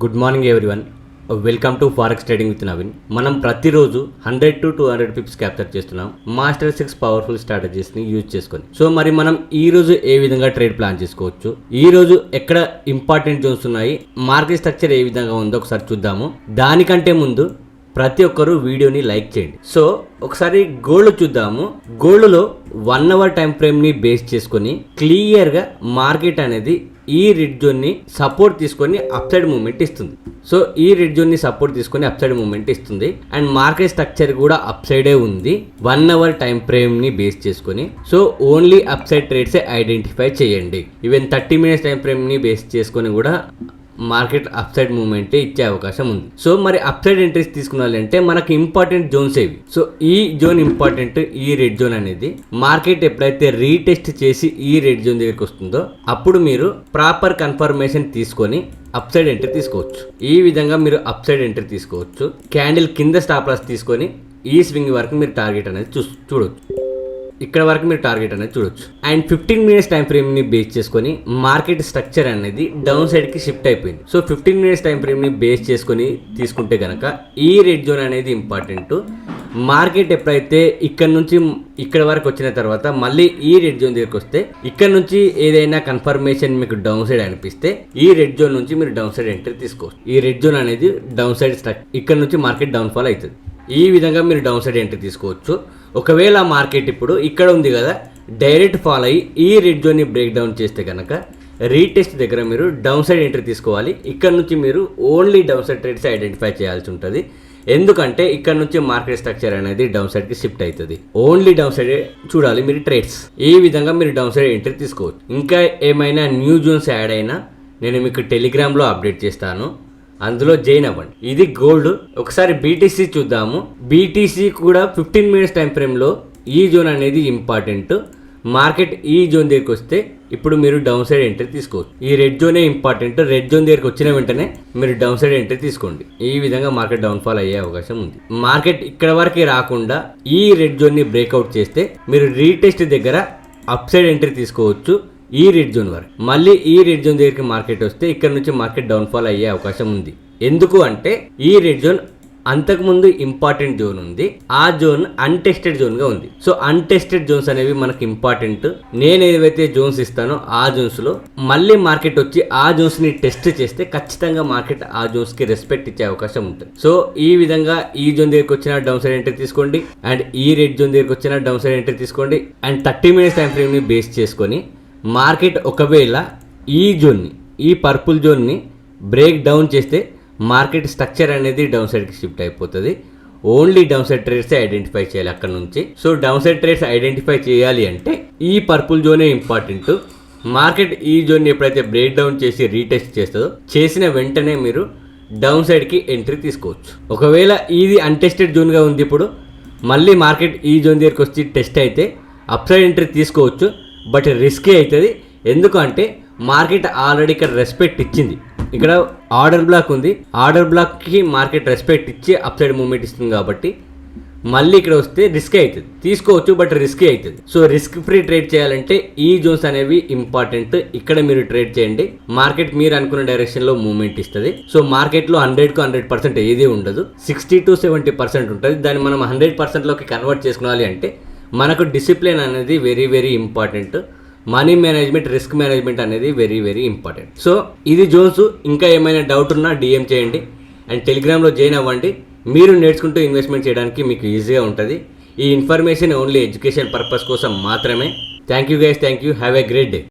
Good morning everyone, welcome to forex trading with Naveen. మనం ప్రతిరోజు 100 to 200 Pips capture చేస్తున్నాం master 6 powerful స్ట్రాటజీస్ని use చేసుకొని. So మరి మనం ఈ రోజు ఏ విధంగా ట్రేడ్ ప్లాన్ చేసుకోవచ్చు, ఈ రోజు ఎక్కడ ఇంపార్టెంట్ జోన్స్ ఉన్నాయి, మార్కెట్ స్ట్రక్చర్ ఏ విధంగా ఉందో ఒకసారి చూద్దాము. దానికంటే ముందు ప్రతి ఒక్కరు వీడియోని లైక్ చేయండి. సో ఒకసారి గోల్డ్ చూద్దాము. గోల్డ్లో 1 hour టైం ఫ్రేమ్ని బేస్ చేసుకొని క్లియర్గా మార్కెట్ అనేది ఈ రెడ్ జోన్ని సపోర్ట్ తీసుకొని అప్ సైడ్ మూవ్మెంట్ ఇస్తుంది. సో ఈ రెడ్ జోన్ని సపోర్ట్ తీసుకొని అప్ సైడ్ మూవ్మెంట్ ఇస్తుంది అండ్ మార్కెట్ స్ట్రక్చర్ కూడా అప్ సైడే ఉంది 1 hour టైం ఫ్రేమ్ని బేస్ చేసుకొని. సో ఓన్లీ అప్ సైడ్ ట్రేడ్సే ఐడెంటిఫై చేయండి. ఈవెన్ 30 minutes టైం ఫ్రేమ్ని బేస్ చేసుకొని కూడా మార్కెట్ అప్ సైడ్ మూవ్మెంట్ ఇచ్చే అవకాశం ఉంది. సో మరి అప్ సైడ్ ఎంట్రీస్ తీసుకున్నారంటే మనకి ఇంపార్టెంట్ జోన్స్ ఏవి? సో ఈ జోన్ ఇంపార్టెంట్. ఈ రెడ్ జోన్ అనేది మార్కెట్ ఎప్పుడైతే రీటెస్ట్ చేసి ఈ రెడ్ జోన్ దగ్గరికి వస్తుందో అప్పుడు మీరు ప్రాపర్ కన్ఫర్మేషన్ తీసుకొని అప్ సైడ్ ఎంట్రీ తీసుకోవచ్చు. ఈ విధంగా మీరు అప్ సైడ్ ఎంట్రీ తీసుకోవచ్చు. క్యాండిల్ కింద స్టాప్ లాస్ తీసుకొని ఈ స్వింగ్ వరకు మీరు టార్గెట్ అనేది చూడవచ్చు. ఇక్కడ వరకు మీరు టార్గెట్ అనేది చూడొచ్చు. అండ్ 15 minutes టైం ఫ్రేమ్ని బేస్ చేసుకొని మార్కెట్ స్ట్రక్చర్ అనేది డౌన్ సైడ్కి షిఫ్ట్ అయిపోయింది. సో 15 minutes టైం ఫ్రేమ్ని బేస్ చేసుకొని తీసుకుంటే కనుక ఈ రెడ్ జోన్ అనేది ఇంపార్టెంట్. మార్కెట్ ఎప్పుడైతే ఇక్కడ నుంచి ఇక్కడ వరకు వచ్చిన తర్వాత మళ్ళీ ఈ రెడ్ జోన్ దగ్గరికి వస్తే ఇక్కడ నుంచి ఏదైనా కన్ఫర్మేషన్ మీకు డౌన్ సైడ్ అనిపిస్తే ఈ రెడ్ జోన్ నుంచి మీరు డౌన్ సైడ్ ఎంట్రీ తీసుకోవచ్చు. ఈ రెడ్ జోన్ అనేది డౌన్ సైడ్ ఇక్కడ నుంచి మార్కెట్ డౌన్ ఫాల్ అవుతుంది. ఈ విధంగా మీరు డౌన్ సైడ్ ఎంట్రీ తీసుకోవచ్చు. ఒకవేళ మార్కెట్ ఇప్పుడు ఇక్కడ ఉంది కదా, డైరెక్ట్ ఫాల్ అయ్యి ఈ రెడ్ జోన్ని బ్రేక్ డౌన్ చేస్తే కనుక రీటెస్ట్ దగ్గర మీరు డౌన్ సైడ్ ఎంట్రీ తీసుకోవాలి. ఇక్కడ నుంచి మీరు only down side trades identify చేయాల్సి ఉంటుంది. ఎందుకంటే ఇక్కడ నుంచి మార్కెట్ స్ట్రక్చర్ అనేది డౌన్ సైడ్కి షిఫ్ట్ అవుతుంది. ఓన్లీ డౌన్ సైడ్ చూడాలి మీరు ట్రేడ్స్. ఈ విధంగా మీరు డౌన్ సైడ్ ఎంట్రీ తీసుకోవచ్చు. ఇంకా ఏమైనా న్యూ జోన్స్ యాడ్ అయినా నేను మీకు టెలిగ్రామ్లో అప్డేట్ చేస్తాను, అందులో జాయిన్ అవ్వండి. ఇది గోల్డ్. ఒకసారి బీటీసీ చూద్దాము. బీటీసీ కూడా 15 minutes టైం ఫ్రేమ్లో ఈ జోన్ అనేది ఇంపార్టెంట్. మార్కెట్ ఈ జోన్ దగ్గరికి వస్తే ఇప్పుడు మీరు డౌన్ సైడ్ ఎంట్రీ తీసుకోవచ్చు. ఈ రెడ్ జోనే ఇంపార్టెంట్. రెడ్ జోన్ దగ్గరికి వచ్చిన వెంటనే మీరు డౌన్ సైడ్ ఎంట్రీ తీసుకోండి. ఈ విధంగా మార్కెట్ డౌన్ ఫాల్ అయ్యే అవకాశం ఉంది. మార్కెట్ ఇక్కడ వరకు రాకుండా ఈ రెడ్ జోన్ని బ్రేక్అవుట్ చేస్తే మీరు రీటెస్ట్ దగ్గర అప్ సైడ్ ఎంట్రీ తీసుకోవచ్చు. ఈ రెడ్ జోన్ వరకు మళ్ళీ ఈ రెడ్ జోన్ దగ్గరికి మార్కెట్ వస్తే ఇక్కడ నుంచి మార్కెట్ డౌన్ ఫాల్ అయ్యే అవకాశం ఉంది. ఎందుకు అంటే ఈ రెడ్ జోన్ అంతకుముందు ఇంపార్టెంట్ జోన్ ఉంది, ఆ జోన్ అన్టెస్టెడ్ జోన్ గా ఉంది. సో అన్టెస్టెడ్ జోన్స్ అనేవి మనకి ఇంపార్టెంట్. నేను ఏవైతే జోన్స్ ఇస్తానో ఆ జోన్స్ లో మళ్ళీ మార్కెట్ వచ్చి ఆ జోన్స్ ని టెస్ట్ చేస్తే ఖచ్చితంగా మార్కెట్ ఆ జోన్స్ కి రెస్పెక్ట్ ఇచ్చే అవకాశం ఉంటుంది. సో ఈ విధంగా ఈ జోన్ దగ్గరికి వచ్చిన డౌన్ సైడ్ ఎంట్రీ తీసుకోండి అండ్ ఈ రెడ్ జోన్ దగ్గరికి వచ్చిన డౌన్ సైడ్ ఎంట్రీ తీసుకోండి. అండ్ 30 minutes టైం ఫ్రేమ్ ని బేస్ చేసుకొని మార్కెట్ ఒకవేళ ఈ జోన్ని, ఈ పర్పుల్ జోన్ని బ్రేక్ డౌన్ చేస్తే మార్కెట్ స్ట్రక్చర్ అనేది డౌన్ సైడ్కి షిఫ్ట్ అయిపోతుంది. Only down side trades identify చేయాలి అక్కడ నుంచి. So down side trades identify చేయాలి అంటే ఈ పర్పుల్ జోనే ఇంపార్టెంట్. మార్కెట్ ఈ జోన్ని ఎప్పుడైతే బ్రేక్ డౌన్ చేసి రీటెస్ట్ చేస్తుందో చేసిన వెంటనే మీరు డౌన్ సైడ్కి ఎంట్రీ తీసుకోవచ్చు. ఒకవేళ ఇది అన్టెస్టెడ్ జోన్గా ఉంది, ఇప్పుడు మళ్ళీ మార్కెట్ ఈ జోన్ దగ్గరికి వచ్చి టెస్ట్ అయితే అప్ సైడ్ ఎంట్రీ తీసుకోవచ్చు. బట్ రిస్కీ అవుతుంది. ఎందుకంటే మార్కెట్ ఆల్రెడీ ఇక్కడ రెస్పెక్ట్ ఇచ్చింది. ఇక్కడ ఆర్డర్ బ్లాక్ ఉంది, ఆర్డర్ బ్లాక్కి మార్కెట్ రెస్పెక్ట్ ఇచ్చి అప్ సైడ్ మూవ్మెంట్ ఇస్తుంది కాబట్టి మళ్ళీ ఇక్కడ వస్తే రిస్క్ అవుతుంది. తీసుకోవచ్చు బట్ రిస్కీ అవుతుంది. సో రిస్క్ ఫ్రీ ట్రేడ్ చేయాలంటే ఈ జోన్స్ అనేవి ఇంపార్టెంట్. ఇక్కడ మీరు ట్రేడ్ చేయండి. మార్కెట్ మీరు అనుకున్న డైరెక్షన్లో మూవ్మెంట్ ఇస్తుంది. సో మార్కెట్లో 100కు 100% ఏది ఉండదు, 60 to 70% ఉంటుంది. దాన్ని మనం 100%లోకి కన్వర్ట్ చేసుకోవాలి అంటే మనకు డిసిప్లిన్ అనేది very very important. Money management, risk management అనేది వెరీ వెరీ ఇంపార్టెంట్. సో ఇది జోన్స్. ఇంకా ఏమైనా డౌట్ ఉన్నా డిఎం చేయండి అండ్ టెలిగ్రామ్లో జాయిన్ అవ్వండి. మీరు నేర్చుకుంటూ ఇన్వెస్ట్మెంట్ చేయడానికి మీకు ఈజీగా ఉంటుంది. ఈ ఇన్ఫర్మేషన్ ఓన్లీ ఎడ్యుకేషన్ పర్పస్ కోసం మాత్రమే. Thank you guys, thank you, have a great day.